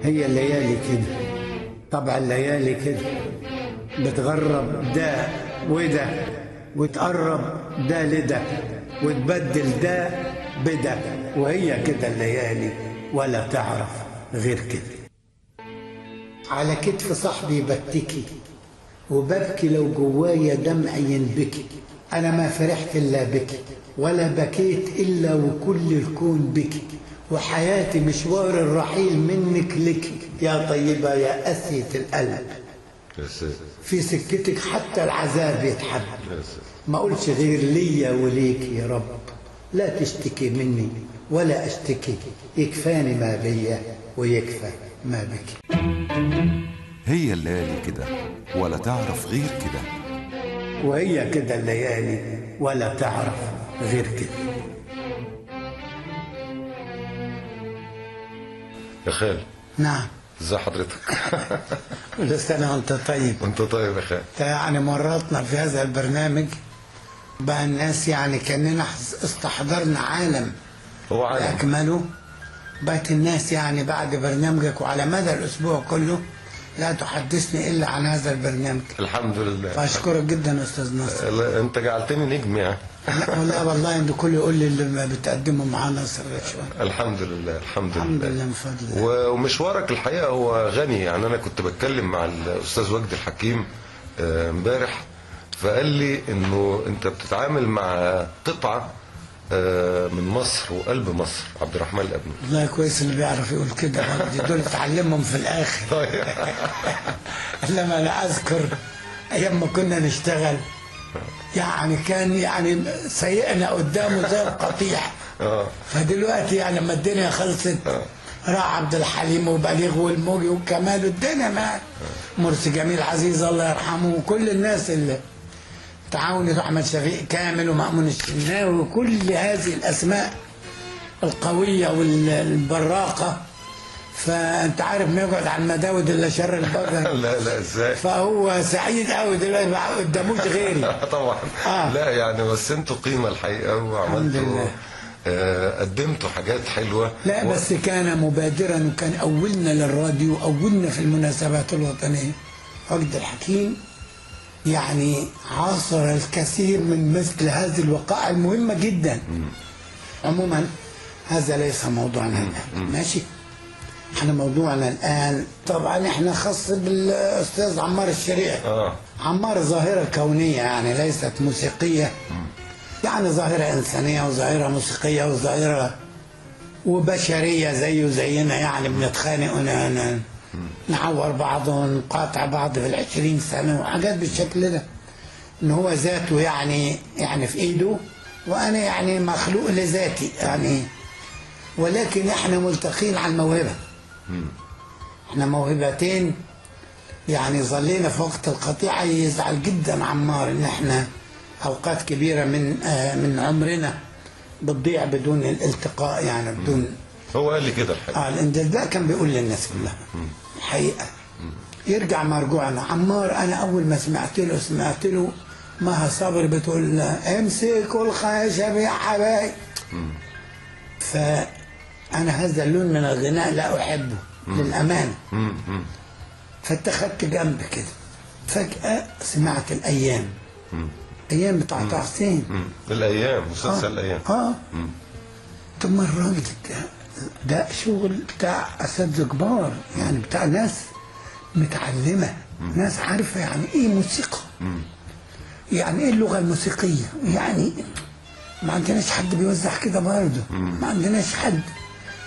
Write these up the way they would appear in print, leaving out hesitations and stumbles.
هي الليالي كده، طبع الليالي كده، بتغرب ده وده وتقرب ده لده وتبدل ده بده، وهي كده الليالي ولا تعرف غير كده. على كتف صاحبي بتكي وببكي لو جوايا دمع ينبكي، أنا ما فرحت إلا بكي ولا بكيت إلا وكل الكون بكي، وحياتي مشوار الرحيل منك لك يا طيبة يا قاسية القلب، في سكتك حتى العذاب يتحب، ما قلش غير ليا وليك يا رب، لا تشتكي مني ولا أشتكي، يكفاني ما بيا ويكفى ما بك. هي الليالي كده ولا تعرف غير كده، وهي كده الليالي ولا تعرف غير كده. يا خال. نعم. ازي حضرتك؟ كل سنة وانت طيب. وانت طيب يا خال. يعني مراتنا في هذا البرنامج بقى الناس يعني كأننا استحضرنا عالم هو عالم أكمله. بقت الناس يعني بعد برنامجك وعلى مدى الأسبوع كله لا تحدثني إلا عن هذا البرنامج. الحمد لله. فأشكرك جدا أستاذ ناصر. انت جعلتني نجم يعني. لا والله انت كل يقول لي اللي بتقدمه معانا ناصر شويه. الحمد لله الحمد لله. الحمد لله من فضل الله. ومشوارك الحقيقه هو غني، يعني انا كنت بتكلم مع الاستاذ وجدي الحكيم امبارح، فقال لي انه انت بتتعامل مع قطعه من مصر وقلب مصر، عبد الرحمن الابني. والله كويس اللي بيعرف يقول كده، دول اتعلمهم في الاخر. طيب. لما انا اذكر ايام ما كنا نشتغل يعني كان يعني سيئنا قدامه زي القطيع. فدلوقتي يعني لما الدنيا خلصت راح عبد الحليم وبليغ والموجي وكمال الدنيا ما مرسي جميل عزيز الله يرحمه وكل الناس اللي تعاونت، احمد شفيق كامل ومأمون الشناوي وكل هذه الاسماء القويه والبراقه. فانت عارف ما يقعد على المداود الا شر البر. لا ازاي. فهو سعيد قوي دلوقتي ما قداموش غيري. طبعا. لا يعني بس انتوا قيمه الحقيقه وعملتوا قدمتوا حاجات حلوه. لا بس كان مبادرا وكان اولنا للراديو، اولنا في المناسبات الوطنيه. وجد الحكيم يعني عاصر الكثير من مثل هذه الوقائع المهمه جدا. عموما هذا ليس موضوعنا الان. ماشي. احنا موضوعنا الان طبعا احنا خاص بالاستاذ عمار الشريعي. عمار ظاهره كونيه يعني ليست موسيقيه. يعني ظاهره انسانيه وظاهره موسيقيه وظاهره وبشريه زيه زينا، يعني بنتخانق نعور بعض ونقاطع بعض في ال20 سنه وحاجات بالشكل ده. ان هو ذاته يعني في ايده وانا يعني مخلوق لذاتي يعني، ولكن احنا ملتقين على الموهبه. احنا موهبتين يعني. ظلينا في وقت القطيعه يزعل جدا عمار ان احنا اوقات كبيره من عمرنا بتضيع بدون الالتقاء، يعني بدون. هو قال لي كده الحقيقه. الانجاز كان بيقول للناس كلها الحقيقه. يرجع مرجوعنا عمار. انا اول ما سمعت له مها صبري بتقول امسكوا الخشب يا حبايب. فانا هذا اللون من الغناء لا احبه للامانه. فاتخذت جنب كده. فجاه سمعت الايام. ايام بتاع طه حسين. الايام مسلسل الايام. طب ما الراجل ده شغل بتاع اساتذه كبار، يعني بتاع ناس متعلمه، ناس عارفه يعني ايه موسيقى، يعني ايه اللغه الموسيقيه. يعني ما عندناش حد بيوزع كده برضه. ما عندناش حد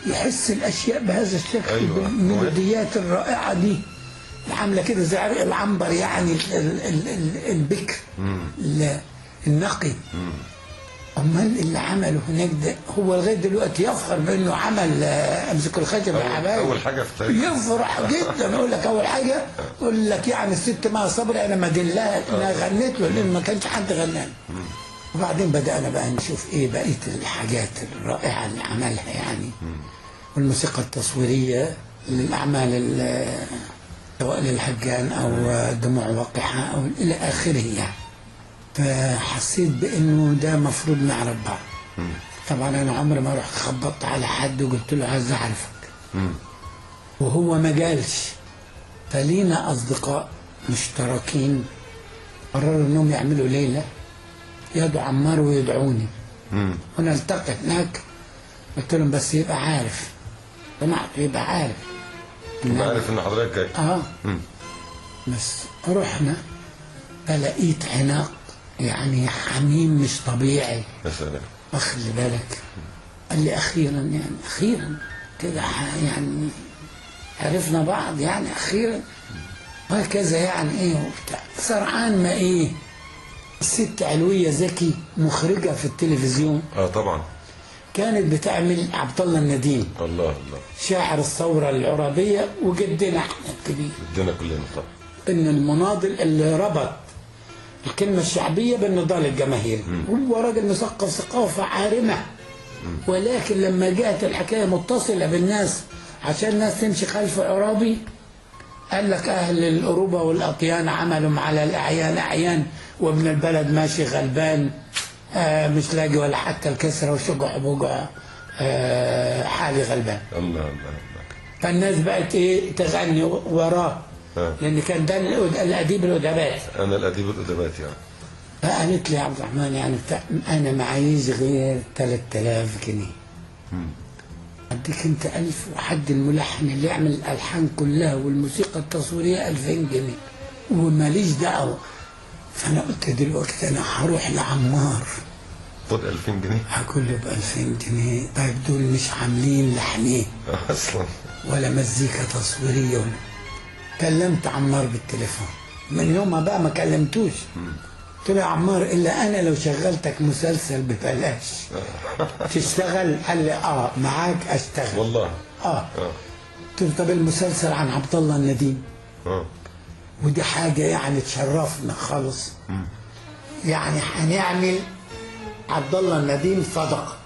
يحس الاشياء بهذا الشكل. أيوة. بالميلوديات الرائعه دي عامله كده زي عرق العنبر، يعني البكر النقي. امال اللي عمله هناك ده هو لغايه دلوقتي يفخر بانه عمل امسك الخشب يا حبايبي. اول حاجه في التاريخ. يفرح جدا. يقول لك اول حاجه يقول لك يعني الست مها صبري انا مدلها انها غنت له لان ما كانش حد غنى. وبعدين بدانا بقى نشوف ايه بقيه الحاجات الرائعه اللي عملها يعني. والموسيقى التصويريه للاعمال سواء للهجان او دموع وقحه او الى اخره يعني. فحسيت بانه ده مفروض نعرف بعض. طبعا انا عمري ما رحت خبطت على حد وقلت له عايز اعرفك. وهو ما جالش. فلينا أصدقاء مشتركين قرروا إنهم يعملوا ليلة يدعو عمار ويدعوني ونلتقي هناك. قلت لهم بس يبقى عارف، سمعت يبقى عارف يبقى عارف إن حضرتك جاي. بس رحنا فلقيت عناق يعني حميم مش طبيعي. يا سلام. واخلي بالك، قال لي أخيرا يعني أخيرا كده يعني عرفنا بعض يعني أخيرا وهكذا يعني إيه وبتاع. سرعان ما إيه الست علوية زكي مخرجة في التلفزيون طبعا كانت بتعمل عبد الله النديم، الله الله، شاعر الثورة العرابية وجدنا احنا الكبير، جدنا كلنا طبعا، إن المناضل اللي ربط الكلمة الشعبية بالنضال الجماهيري. هو راجل مثقف ثقافة عارمة، ولكن لما جاءت الحكاية متصلة بالناس عشان الناس تمشي خلف عرابي قال لك أهل الأوروبا والأطيان عملوا على الأعيان أعيان وابن البلد ماشي غلبان مش لاقي ولا حتى الكسرة وشجع بوجع حالي غلبان. الله الله الله. فالناس بقت إيه تغني وراه لأن كان ده الأديب الأدبات. أنا الأديب الأدبات يعني. فقالت لي يا عبد الرحمن يعني أنا معيش غير 3000 جنيه. أديك أنت 1000 وحد الملحن اللي يعمل الألحان كلها والموسيقى التصويرية 2000 جنيه وماليش دعوة. فأنا قلت دلوقتي أنا هروح لعمار خد 2000 جنيه. هقول له ب 2000 جنيه. طيب دول مش عاملين لحنين أصلا ولا مزيكا تصويرية ولا. كلمت عمار بالتليفون، من يومها بقى ما كلمتوش. قلت له يا عمار إلا أنا لو شغلتك مسلسل ببلاش تشتغل؟ قال لي معاك أشتغل والله. قلت له طب المسلسل عن عبد الله النديم ودي حاجة يعني تشرفنا خالص. يعني هنعمل عبد الله النديم صدقة،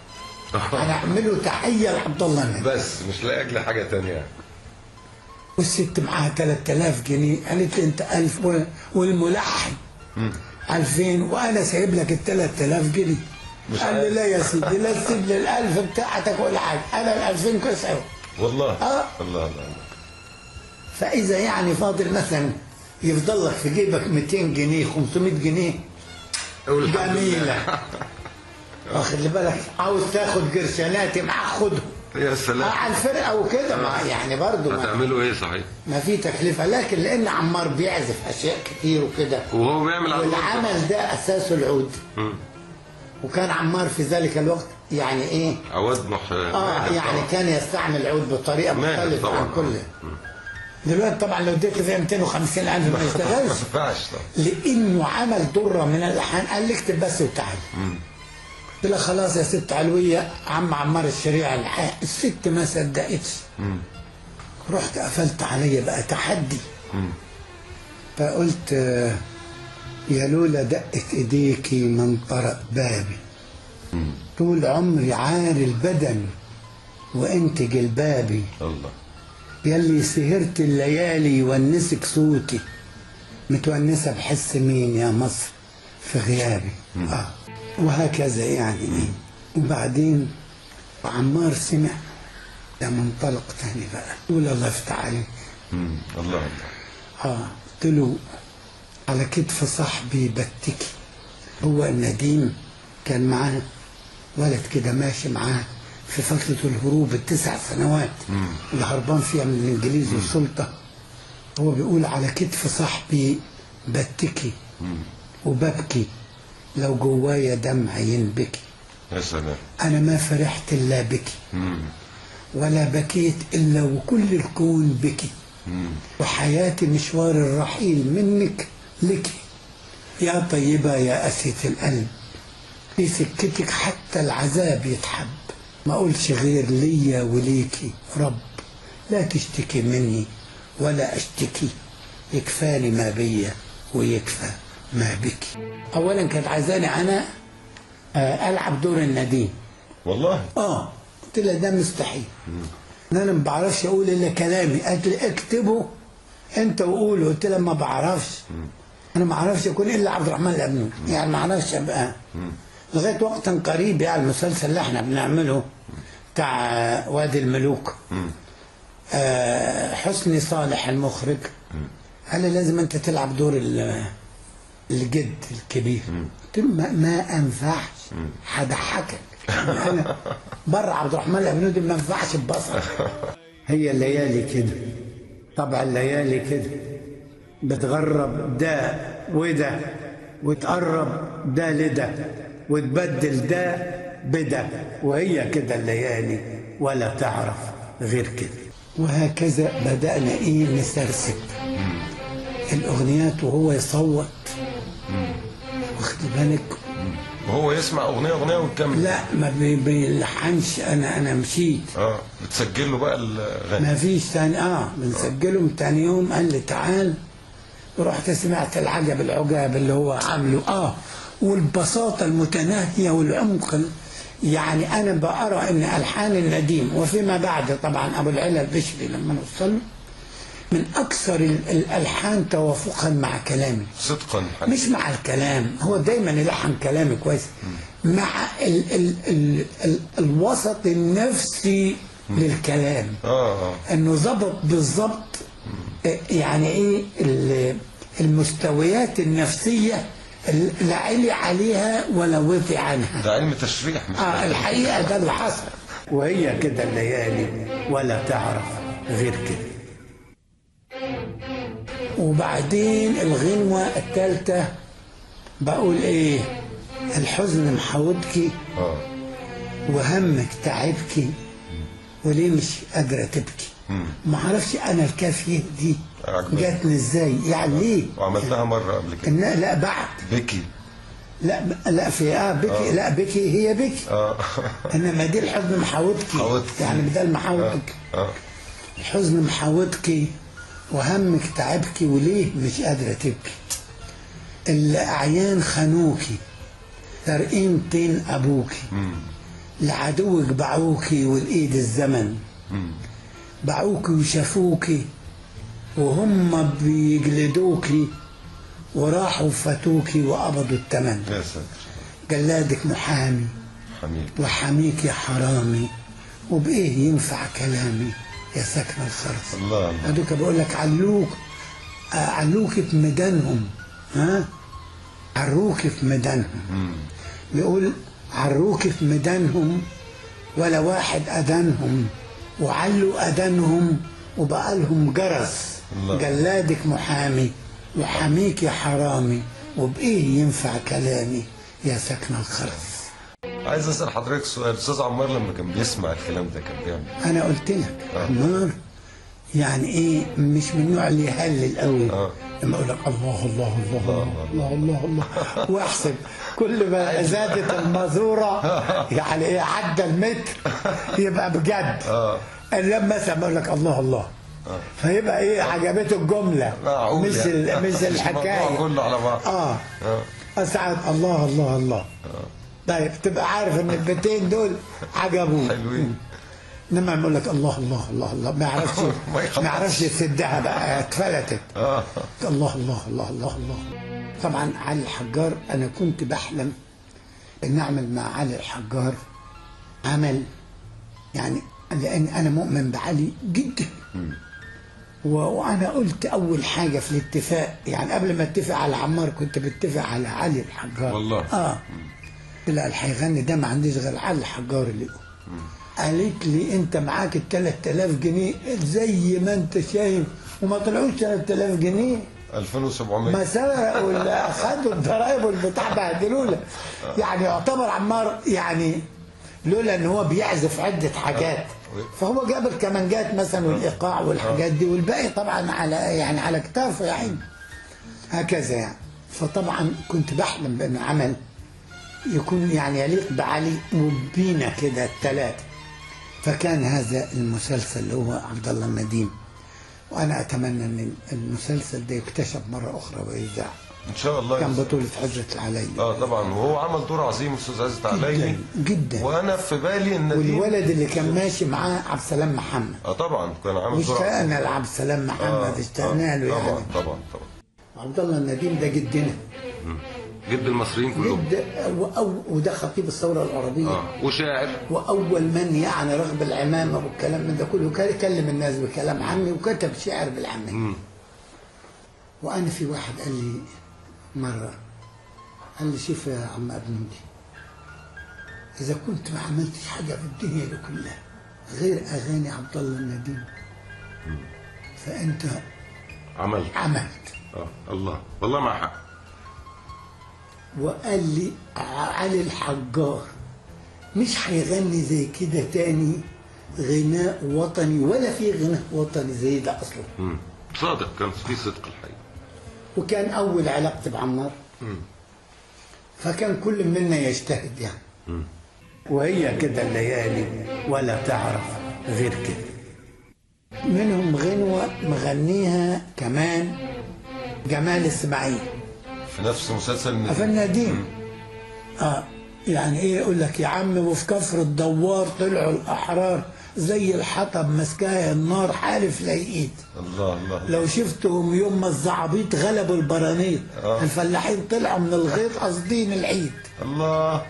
هنعمله تحية لعبد الله النديم بس مش لأجل حاجة تانية. والست معاها 3000 جنيه قالت لي أنت 1000 والملحن 2000 وأنا سايب لك ال 3000 جنيه. قال لي لا يا سيدي لا تسيب لي ال 1000 بتاعتك ولا حاجة، أنا ال 2000 كويس أوي. والله. الله الله. فإذا يعني فاضل مثلا يفضل لك في جيبك 200 جنيه 500 جنيه جميلة. واخد بالك عاوز تاخد قرشاناتي معاك خدهم. يا سلام. على الفرقة وكده يعني برضه هتعملوا ايه صحيح؟ ما في تكلفة، لكن لأن عمار بيعزف أشياء كتير وكده وهو بيعمل والعمل ده أساسه العود. وكان عمار في ذلك الوقت يعني إيه عواد يعني كان يستعمل العود بطريقة مختلفة عن كله. دلوقتي طبعا لو اديت له فيها 250,000 ما يشتغلش. لانه عمل ضره من الالحان. قال لي اكتب بس وتعالى. قلت لها خلاص يا ست علويه عم عمار الشريعه الحق. الست ما صدقتش. رحت قفلت عليا بقى تحدي. فقلت يا لولا دقت ايديكي من طرق بابي طول عمري عاري البدن وانت جلبابي. الله. يلي سهرت الليالي يونسك صوتي متونسة بحس مين يا مصر في غيابي. وهكذا يعني. وبعدين عمار سمع ده منطلق تاني بقى قول الله يفتح عليك. الله الله. قلت له على كتف صاحبي بتكي. هو النديم كان معاه ولد كده ماشي معاه في فترة الهروب ال9 سنوات اللي هربان فيها من الإنجليز والسلطة. هو بيقول على كتف صاحبي بتكي وببكي لو جوايا دمع ينبكي. يا سلام. أنا ما فرحت إلا بكي ولا بكيت إلا وكل الكون بكي. وحياتي مشوار الرحيل منك لك يا طيبة يا قسية القلب. في سكتك حتى العذاب يتحب. ما أقولش غير ليا وليكي رب لا تشتكي مني ولا أشتكي. يكفاني ما بيا ويكفى ما بك. أولا كانت عايزاني أنا ألعب دور النديم. والله. قلت لها ده مستحيل. أنا ما بعرفش أقول إلا كلامي. قالت لي اكتبه أنت وقوله. قلت لها ما بعرفش. أنا ما أعرفش أكون إلا عبد الرحمن الأبنود يعني ما أعرفش أبقى لغاية وقت قريب يعني المسلسل اللي احنا بنعمله بتاع وادي الملوك حسني صالح المخرج قال لي لازم انت تلعب دور الجد الكبير. قلت له ما انفعش، هضحكك. انا بره عبد الرحمن الابنودي ما ينفعش ببصر. هي الليالي كده، طبع الليالي كده، بتغرب ده وده وتقرب ده لده وتبدل ده بده، وهي كده الليالي ولا تعرف غير كده. وهكذا بدأنا نسرسب الأغنيات وهو يصوت، واخد بالك، وهو يسمع اغنيه ويكمل. لا ما بيلحنش. انا مشيت بتسجل له بقى الاغاني؟ ما فيش تاني. بنسجله من تاني يوم. قال لي تعال، ورحت سمعت العجب العجاب اللي هو عامله والبساطه المتناهيه والعمق. يعني انا بقرا ان الحان النديم وفيما بعد طبعا ابو العلا البشري لما نوصل له من اكثر الالحان توافقا مع كلامي صدقا. مش مع الكلام، هو دايما يلحن كلامي كويس، مع الوسط النفسي للكلام. انه ظبط بالظبط يعني المستويات النفسيه لا علي عليها ولا وطي عنها. ده علم تشريح مش الحقيقه ده اللي حصل. وهي كده الليالي ولا تعرف غير كده. وبعدين الغنوة الثالثة بقول الحزن محاوطكي وهمك تعبكي وليه مش قادرة تبكي. ما اعرفش انا الكافية دي جاتني ازاي، يعني ليه وعملتها مرة قبل كده. لا بعد بكي. لا في بكي. لا بكي هي بكي. انما دي الحزن محاوطكي يعني بدل محاوطك. الحزن محاوطكي وهمك تعبكي وليه مش قادرة تبكي. الأعيان خانوكي سارقين طين أبوكي. لعدوك باعوكي والإيد الزمن. باعوكي وشافوكي وهم بيجلدوكي وراحوا فاتوكي وقبضوا الثمن. يا ساتر. جلادك محامي وحميك يا حرامي وبإيه ينفع كلامي يا ساكن الخرس. الله. هذوك بقول لك علوك في ميدانهم. عروك في ميدانهم. بيقول عروك في ميدانهم ولا واحد أذانهم وعلوا أذانهم وبقى لهم جرس. جلادك محامي وحميك يا حرامي وبإيه ينفع كلامي يا ساكن الخرس. عايز اسال حضرتك سؤال. استاذ عمار لما كان بيسمع الكلام ده كان بيعمل؟ انا قلت لك عمار يعني مش من النوع اللي يهلل قوي. لما اقول لك الله الله الله الله الله الله واحسب كل ما زادت المزوره يعني عدى المتر يبقى بجد. لما مثلا اقول لك الله الله فيبقى عجبته الجمله مش الحكايه كله على بعض. اسعد الله الله الله. طيب تبقى عارف ان البيتين دول عجبوه حلوين. انما يقول لك الله الله الله الله ما يعرفش يسدها بقى اتفلتت. الله الله الله الله الله. طبعا علي الحجار انا كنت بحلم ان اعمل مع علي الحجار عمل، يعني لان انا مؤمن بعلي جدا. وانا قلت اول حاجه في الاتفاق، يعني قبل ما اتفق على عمار كنت بتفق على علي الحجار. والله. لا اللي هيغني ده ما عنديش غير علي الحجار اللي يقول. قالت لي انت معاك ال 3000 جنيه زي ما انت شايف، وما طلعوش 3000 جنيه 2700 ما سرقوا خدوا الضرايب والبتاع بهدلونا. يعني يعتبر عمار يعني لولا ان هو بيعزف عده حاجات فهو جاب الكمانجات مثلا والايقاع والحاجات دي والباقي طبعا على كتافه يا عيني هكذا يعني. فطبعا كنت بحلم بانه عمل يكون يعني يليق بعلي وبينا كده الثلاثه. فكان هذا المسلسل اللي هو عبد الله النديم، وانا اتمنى ان المسلسل ده يكتشف مره اخرى ويذاع ان شاء الله. كان بطولة عزت العلايلي. طبعا، وهو عمل دور عظيم استاذ عزت العلايلي جدا. وانا في بالي ان والولد اللي كان ماشي معاه عبد السلام محمد. طبعا كان عامل دور واشتقنا لعبد السلام محمد. اشتقنا له طبعا يعني. طبعا. عبد الله النديم ده جدنا جد المصريين كلهم. وده خطيب الثوره العربيه. وشاعر. واول من يعني رغب العمامه والكلام من ده كله كلم الناس بكلام عامي وكتب شعر بالعاميه. وانا في واحد قال لي مره، قال لي شوف يا عم ابنودي، اذا كنت ما عملتش حاجه في الدنيا دي كلها غير اغاني عبد الله النديم فانت عملت. الله والله مع حق. وقال لي علي الحجار مش هيغني زي كده تاني غناء وطني، ولا في غناء وطني زي ده اصلا. صادق، كان في صدق الحقيقة. وكان اول علاقتي بعمار، فكان كل منا يجتهد يعني. وهي كده الليالي ولا تعرف غير كده. منهم غنوة مغنيها كمان جمال اسماعيل في نفس مسلسل في النديم. يعني ايه، يقول لك يا عم وفي كفر الدوار طلعوا الاحرار زي الحطب مسكاها النار حالف لايقيت. الله لو شفتهم يوم ما الزعابيط غلبوا البرانيط الفلاحين طلعوا من الغيط قاصدين العيد. الله.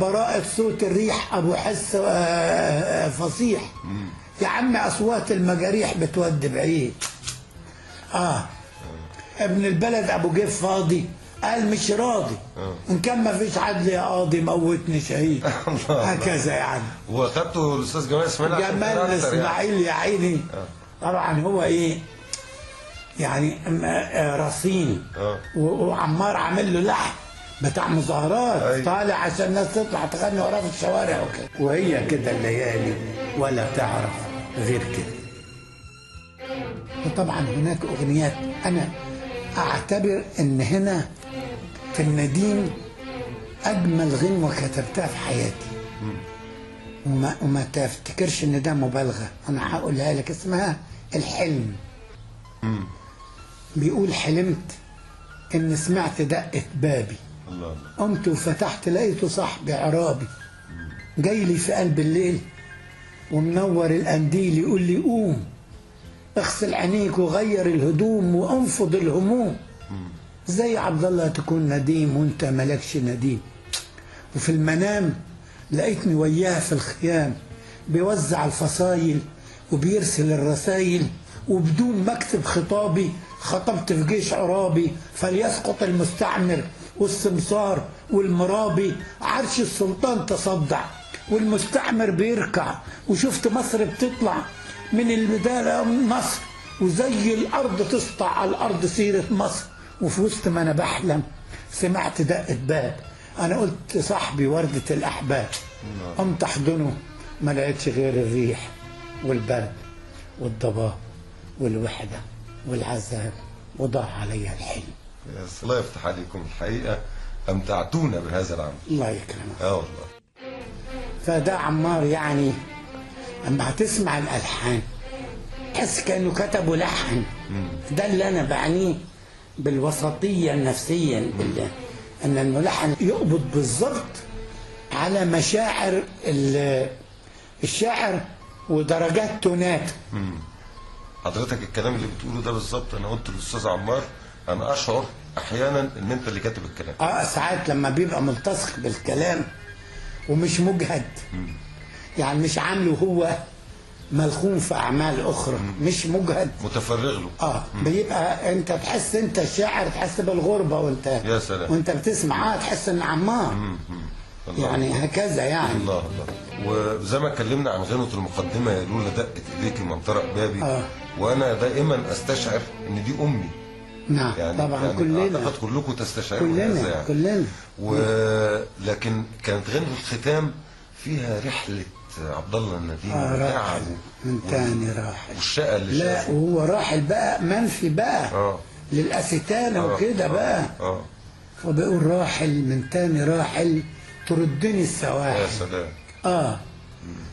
براءة صوت الريح ابو حس فصيح. يا عم اصوات المجاريح بتودي بعيد. ابن البلد ابو جيف فاضي قال مش راضي ان كان ما فيش عدل يا قاضي موتني شهيد. هكذا يعني. واخدته الاستاذ جمال اسماعيل. جمال اسماعيل يا عيني. طبعا هو ايه يعني رصين. وعمار عامل له لحن بتاع مظاهرات طالع عشان الناس تطلع تغني وراه في الشوارع وكده. وهي كده الليالي ولا تعرف غير كده. وطبعا هناك اغنيات انا اعتبر ان هنا في النديم اجمل غنوه كتبتها في حياتي. وما تفتكرش ان ده مبالغه، انا هقولها لك، اسمها الحلم. بيقول حلمت ان سمعت دقه بابي، قمت وفتحت لقيته صاحبي عرابي جاي لي في قلب الليل ومنور القنديل يقول لي قوم اغسل عينيك وغير الهدوم وانفض الهموم، زي عبد الله تكون نديم وانت مالكش نديم. وفي المنام لقيتني وياه في الخيام بيوزع الفصايل وبيرسل الرسايل، وبدون ما اكتب خطابي خطبت في جيش عرابي فليسقط المستعمر والسمسار والمرابي، عرش السلطان تصدع والمستعمر بيركع، وشفت مصر بتطلع من المدالة مصر وزي الأرض تسطع على الأرض سيرة مصر. وفي وسط ما أنا بحلم سمعت دقة باب، أنا قلت صاحبي وردة الأحباب، قمت أحضنه ما لقيتش غير الريح والبرد والضباب والوحدة والعذاب وضاع عليها الحلم. الله يفتح عليكم الحقيقة، أمتعتونا بهذا العمل. الله يكرمك. والله. فده عمار يعني اما هتسمع الالحان تحس كانه كتبوا لحن. ده اللي انا بعنيه بالوسطيه النفسيه، ان الملحن يقبض بالظبط على مشاعر الشاعر ودرجات تونات. حضرتك الكلام اللي بتقوله ده بالظبط انا قلت للاستاذ عمار، انا اشعر احيانا ان انت اللي كاتب الكلام. ساعات لما بيبقى ملتصق بالكلام ومش مجهد، يعني مش عامله هو ملخوم في اعمال اخرى، مش مجهد متفرغ له. بيبقى انت تحس انت الشاعر تحس بالغربه وانت يا سلام وانت بتسمع تحس ان عمار. يعني هكذا يعني. الله. وزي ما اتكلمنا عن غنوة المقدمة يا لولا دقت ايديكي من طرق بابي، وانا دائما استشعر ان دي امي. نعم يعني طبعا يعني كلنا اعتقد كلكم تستشعروا هذا يعني. كلنا. لكن كانت غنوة الختام فيها رحلة عبد الله النديم راحل من تاني راحل والشقة اللي لا شافه. وهو راحل بقى منفي بقى للأستانة وكده بقى. فبيقول راحل من تاني راحل تردني السواحل. يا سلام.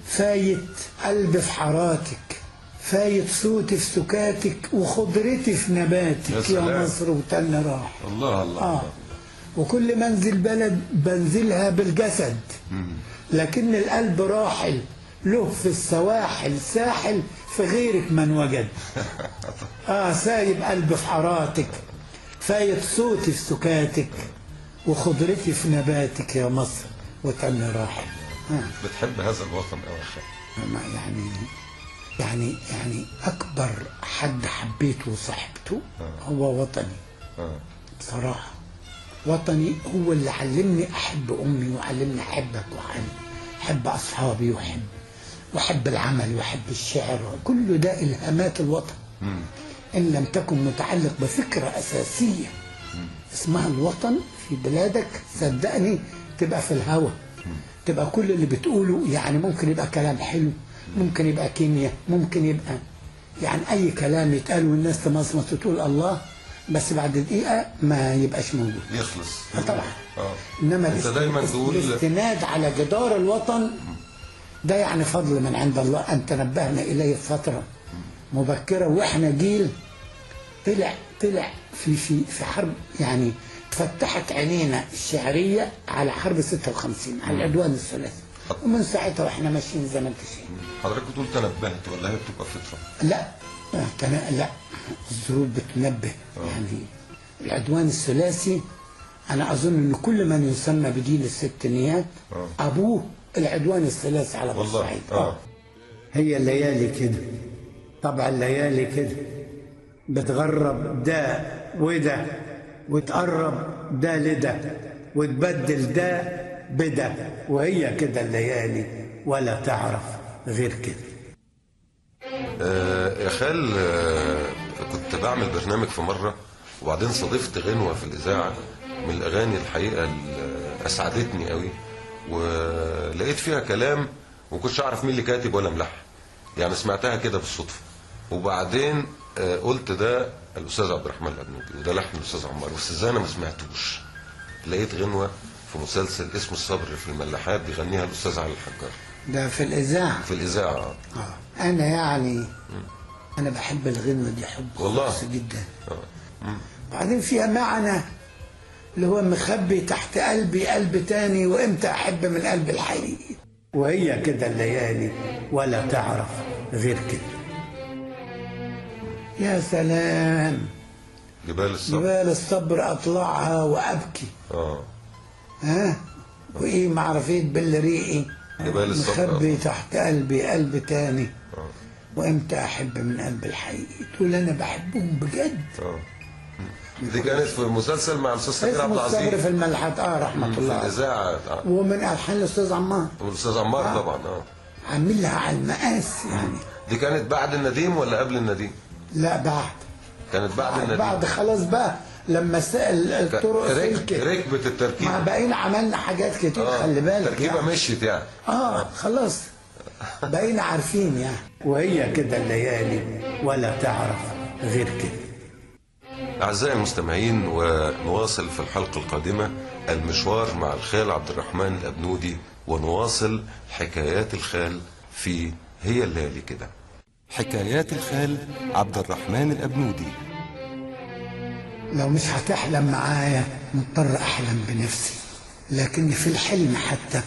فايت قلبي في حاراتك، فايت صوتي في سكاتك وخضرتي في نباتك يا مصر وتاني راحل. الله. وكل منزل بلد بنزلها بالجسد، لكن القلب راحل له في السواحل ساحل في غيرك من وجد. سايب قلبي في حاراتك، فايت صوتي في سكاتك وخضرتي في نباتك يا مصر وتني راحل. بتحب هذا الوطن قوي يا خال. يعني أكبر حد حبيته وصاحبته هو وطني. بصراحة وطني هو اللي علمني أحب أمي، وعلمني أحبك، وأحب أصحابي، وأحب العمل، وأحب الشعر. كل ده إلهامات الوطن. إن لم تكن متعلق بفكرة أساسية اسمها الوطن في بلادك، صدقني تبقى في الهوى. تبقى كل اللي بتقوله يعني ممكن يبقى كلام حلو، ممكن يبقى كيمياء، ممكن يبقى يعني أي كلام يتقال والناس تمصمص وتقول الله، بس بعد دقيقة ما يبقاش موجود، يخلص. طبعا. إنما الاستناد على جدار الوطن ده يعني فضل من عند الله أن تنبهنا إليه في فترة مبكرة، وإحنا جيل طلع في حرب، يعني فتحت عينينا الشعرية على حرب 56 على العدوان الثلاثي، ومن ساعتها واحنا ماشيين زي ما انت شايف. حضرتك بتقول تنبهت ولا هي بتبقى فطرة؟ لا الظروف بتنبه. يعني العدوان الثلاثي انا اظن ان كل من يسمى بجيل الستينيات ابوه العدوان الثلاثي على بورسعيد. هي الليالي كده، طبعا الليالي كده بتغرب ده وده، وتقرب ده لده، وتبدل ده بده، وهي كده الليالي ولا تعرف غير كده. يا خال، كنت بعمل برنامج في مرة، وبعدين صادفت غنوة في الإذاعة من الأغاني الحقيقة اللي أسعدتني قوي، ولقيت فيها كلام ومكنتش أعرف مين اللي كاتب ولا ملحن، يعني سمعتها كده بالصدفة، وبعدين قلت ده الأستاذ عبد الرحمن الأبنودي وده لحن الأستاذ عمار، بس إزاي أنا ما سمعتوش. لقيت غنوة في مسلسل اسمه الصبر في الملاحات بيغنيها الأستاذ علي الحجار. ده في الإذاعة؟ في الإذاعة. أنا يعني أنا بحب الغنوة دي حب خاص جدا. بعدين فيها معنى اللي هو مخبي تحت قلبي قلب تاني، وإمتى أحب من قلب الحقيقي، وهي كده الليالي ولا تعرف غير كده. يا سلام، جبال الصبر أطلعها وأبكي. وإيه معرفيت بالريقي، جبال الصبر مخبي تحت قلبي قلب تاني، وإمتى أحب من قلب الحقيقي. تقول أنا بحبهم بجد. دي كانت في مسلسل مع الأستاذ سمير عبد العزيز، الصبر في الملحات رحمة الله، في الإذاعة، ومن ألحان الأستاذ عمار. والأستاذ عمار طبعا. عاملها على المقاس يعني. دي كانت بعد النديم ولا قبل النديم؟ لا بعد. كانت بعد النديم. بعد خلاص بقى لما الطرق ركبت التركيبة، ما بقينا عملنا حاجات كتير. خلي بالك التركيبة يعني مشيت يعني. خلاص بقينا عارفين يعني، وهي كده الليالي ولا تعرف غير كده. أعزائي المستمعين، ونواصل في الحلقة القادمة المشوار مع الخال عبد الرحمن الأبنودي، ونواصل حكايات الخال في هي الليالي كده. حكايات الخال عبد الرحمن الأبنودي. لو مش هتحلم معايا مضطر أحلم بنفسي، لكن في الحلم حتى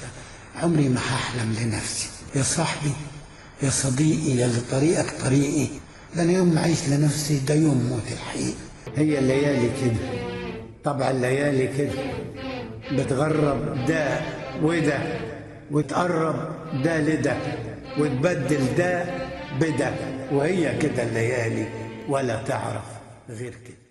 عمري ما هحلم لنفسي. يا صاحبي يا صديقي يا اللي طريقك طريقي، ده أنا يوم ما أعيش لنفسي ده يوم موت الحقيقي. هي الليالي كده، طبعا الليالي كده بتغرب ده وده، وتقرب ده لده، وتبدل ده بده، وهي كده الليالي ولا تعرف غير كده.